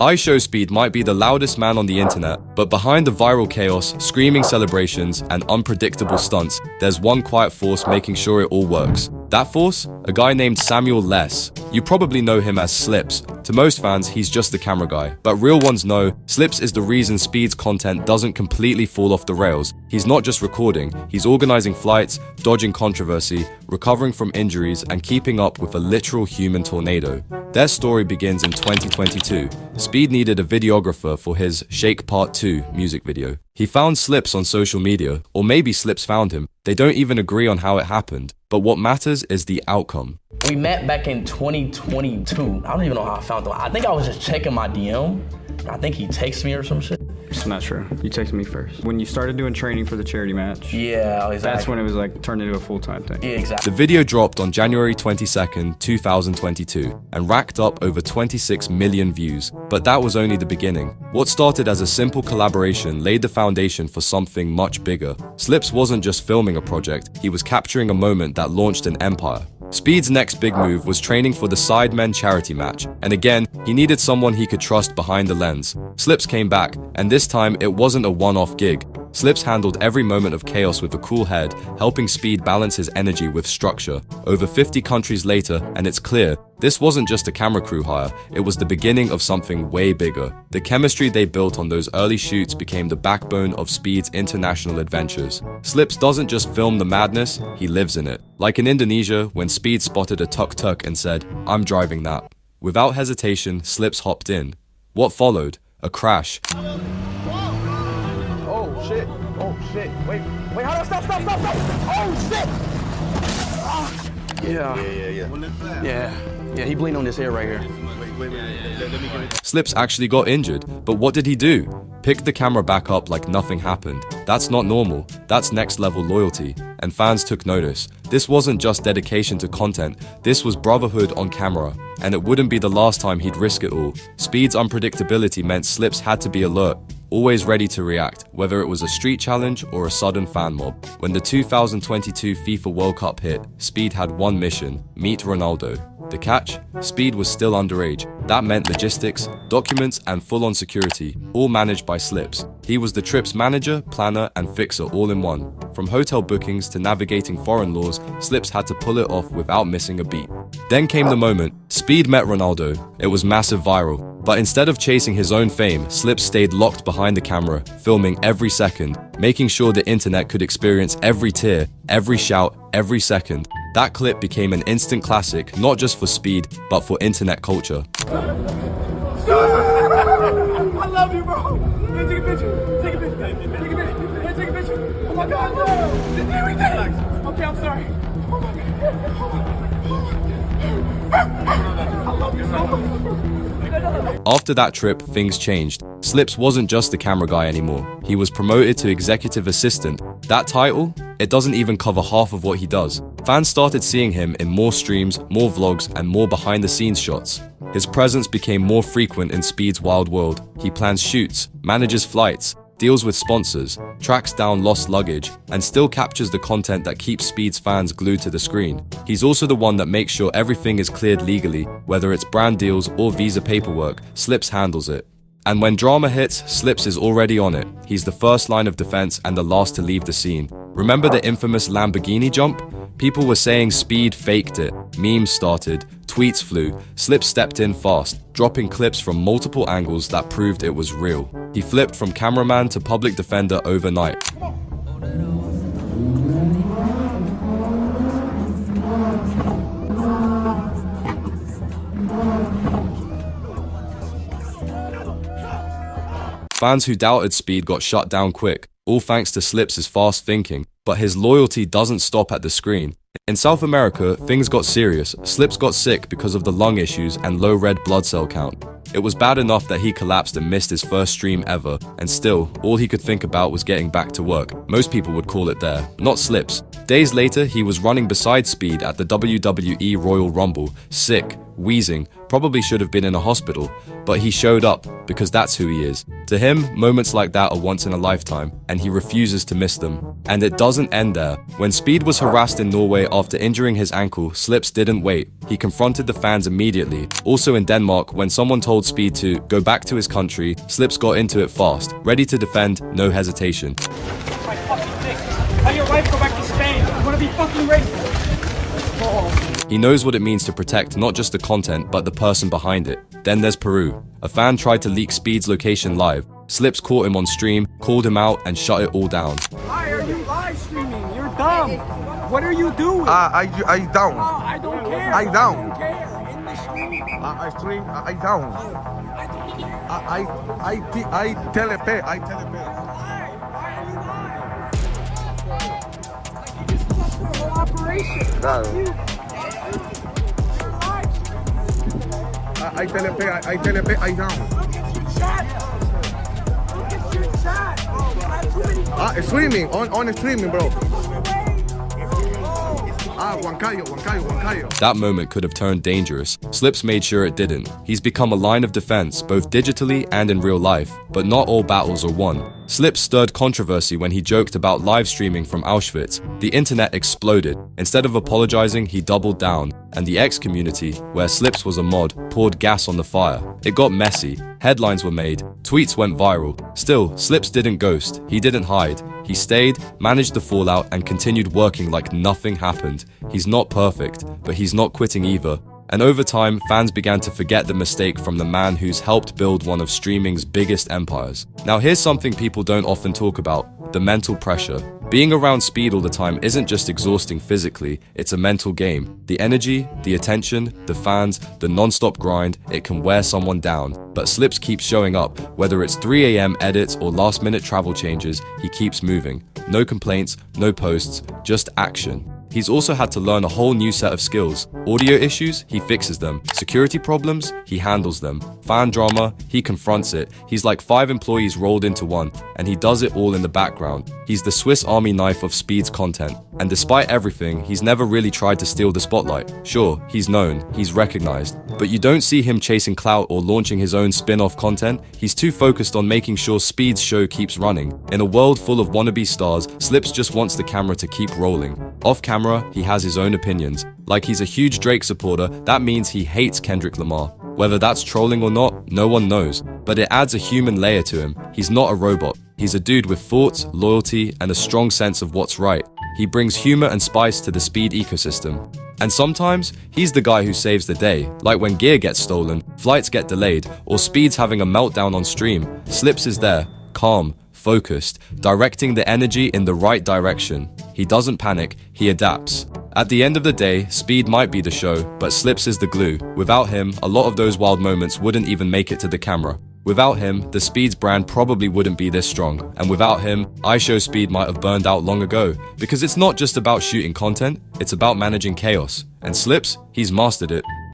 iShowSpeed might be the loudest man on the internet, but behind the viral chaos, screaming celebrations, and unpredictable stunts, there's one quiet force making sure it all works. That force? A guy named Samuel Less. You probably know him as Slips. To most fans, he's just the camera guy. But real ones know, Slips is the reason Speed's content doesn't completely fall off the rails. He's not just recording, he's organizing flights, dodging controversy, recovering from injuries, and keeping up with a literal human tornado. Their story begins in 2022. Speed needed a videographer for his Shake Part 2 music video. He found Slips on social media, or maybe Slips found him. They don't even agree on how it happened, but what matters is the outcome. We met back in 2022. I don't even know how I found him. I think I was just checking my DM. I think he texted me or some shit. It's not true. You texted me first. When you started doing training for the charity match. Yeah, exactly. That's when it was like turned into a full-time thing. Yeah, exactly. The video dropped on January 22nd, 2022, and racked up over 26 million views. But that was only the beginning. What started as a simple collaboration laid the foundation for something much bigger. Slips wasn't just filming a project, he was capturing a moment that launched an empire. Speed's next big move was training for the Sidemen charity match, and again, he needed someone he could trust behind the lens. Slips came back, and this time it wasn't a one-off gig. Slips handled every moment of chaos with a cool head, helping Speed balance his energy with structure. Over 50 countries later, and it's clear, this wasn't just a camera crew hire, it was the beginning of something way bigger. The chemistry they built on those early shoots became the backbone of Speed's international adventures. Slips doesn't just film the madness, he lives in it. Like in Indonesia, when Speed spotted a tuk-tuk and said, "I'm driving that." Without hesitation, Slips hopped in. What followed? A crash. Oh shit! Oh shit! Wait! Hold on! Stop! Oh shit! Ah. Yeah, he bleeding on this hair right here. Slips actually got injured, but what did he do? Pick the camera back up like nothing happened. That's not normal, that's next level loyalty. And fans took notice. This wasn't just dedication to content, this was brotherhood on camera. And it wouldn't be the last time he'd risk it all. Speed's unpredictability meant Slips had to be alert, always ready to react, whether it was a street challenge or a sudden fan mob. When the 2022 FIFA World Cup hit, Speed had one mission: meet Ronaldo. The catch? Speed was still underage. That meant logistics, documents, and full-on security, all managed by Slips. He was the trip's manager, planner, and fixer all in one. From hotel bookings to navigating foreign laws, Slips had to pull it off without missing a beat. Then came the moment. Speed met Ronaldo. It was massive viral. But instead of chasing his own fame, Slips stayed locked behind the camera, filming every second, making sure the internet could experience every tear, every shout, every second. That clip became an instant classic, not just for Speed, but for internet culture. I love you, bro. Hey, take a picture. Take a picture. Take a picture. Hey, take a picture. Oh my God, no. Did everything. Okay, I'm sorry. Oh my God. I love you so much. After that trip, things changed. Slips wasn't just the camera guy anymore. He was promoted to executive assistant. That title? It doesn't even cover half of what he does. Fans started seeing him in more streams, more vlogs, and more behind-the-scenes shots. His presence became more frequent in Speed's wild world. He plans shoots, manages flights, deals with sponsors, tracks down lost luggage, and still captures the content that keeps Speed's fans glued to the screen. He's also the one that makes sure everything is cleared legally, whether it's brand deals or visa paperwork. Slips handles it. And when drama hits, Slips is already on it. He's the first line of defense and the last to leave the scene. Remember the infamous Lamborghini jump? People were saying Speed faked it. Memes started, tweets flew. Slips stepped in fast, dropping clips from multiple angles that proved it was real. He flipped from cameraman to public defender overnight. Fans who doubted Speed got shut down quick, all thanks to Slips' fast thinking. But his loyalty doesn't stop at the screen. In South America, things got serious. Slips got sick because of the lung issues and low red blood cell count. It was bad enough that he collapsed and missed his first stream ever, and still, all he could think about was getting back to work. Most people would call it there, not Slips. Days later, he was running beside Speed at the WWE Royal Rumble, sick, wheezing, probably should have been in a hospital, but he showed up because that's who he is. To him, moments like that are once in a lifetime, and he refuses to miss them. And it doesn't end there. When Speed was harassed in Norway after injuring his ankle, Slips didn't wait. He confronted the fans immediately. Also in Denmark, when someone told Speed to go back to his country, Slips got into it fast, ready to defend, no hesitation. My fucking dick. How your wife go back to Spain? You wanna be fucking racist? He knows what it means to protect not just the content, but the person behind it. Then there's Peru. A fan tried to leak Speed's location live. Slips caught him on stream, called him out, and shut it all down. Why are you live streaming? You're dumb. What are you doing? I down. I don't care. I down. don't care. In the stream. I stream. I down. I telepay. I telepay. Why are you live? You just fucked the whole operation. Fuck you. I telepay. I down. Look at your chat. Look at your chat. You have too many Streaming on streaming, bro. Huancayo. That moment could have turned dangerous. Slips made sure it didn't. He's become a line of defense, both digitally and in real life, but not all battles are won. Slips stirred controversy when he joked about live streaming from Auschwitz. The internet exploded. Instead of apologizing, he doubled down. And the X community, where Slips was a mod, poured gas on the fire. It got messy. Headlines were made. Tweets went viral. Still, Slips didn't ghost. He didn't hide. He stayed, managed the fallout, and continued working like nothing happened. He's not perfect, but he's not quitting either. And over time, fans began to forget the mistake from the man who's helped build one of streaming's biggest empires. Now here's something people don't often talk about: the mental pressure. Being around Speed all the time isn't just exhausting physically, it's a mental game. The energy, the attention, the fans, the non-stop grind, it can wear someone down. But Slips keeps showing up. Whether it's 3 a.m. edits or last-minute travel changes, he keeps moving. No complaints, no posts, just action. He's also had to learn a whole new set of skills. Audio issues, he fixes them. Security problems, he handles them. Fan drama, he confronts it. He's like 5 employees rolled into one, and he does it all in the background. He's the Swiss Army knife of Speed's content. And despite everything, he's never really tried to steal the spotlight. Sure, he's known, he's recognized, but you don't see him chasing clout or launching his own spin-off content. He's too focused on making sure Speed's show keeps running. In a world full of wannabe stars, Slips just wants the camera to keep rolling. Off camera, he has his own opinions. Like he's a huge Drake supporter, that means he hates Kendrick Lamar. Whether that's trolling or not, no one knows. But it adds a human layer to him. He's not a robot. He's a dude with thoughts, loyalty, and a strong sense of what's right. He brings humor and spice to the Speed ecosystem. And sometimes, he's the guy who saves the day, like when gear gets stolen, flights get delayed, or Speed's having a meltdown on stream. Slips is there, calm, focused, directing the energy in the right direction. He doesn't panic, he adapts. At the end of the day, Speed might be the show, but Slips is the glue. Without him, a lot of those wild moments wouldn't even make it to the camera. Without him, the Speed's brand probably wouldn't be this strong. And without him, iShowSpeed might have burned out long ago. Because it's not just about shooting content, it's about managing chaos. And Slips, he's mastered it.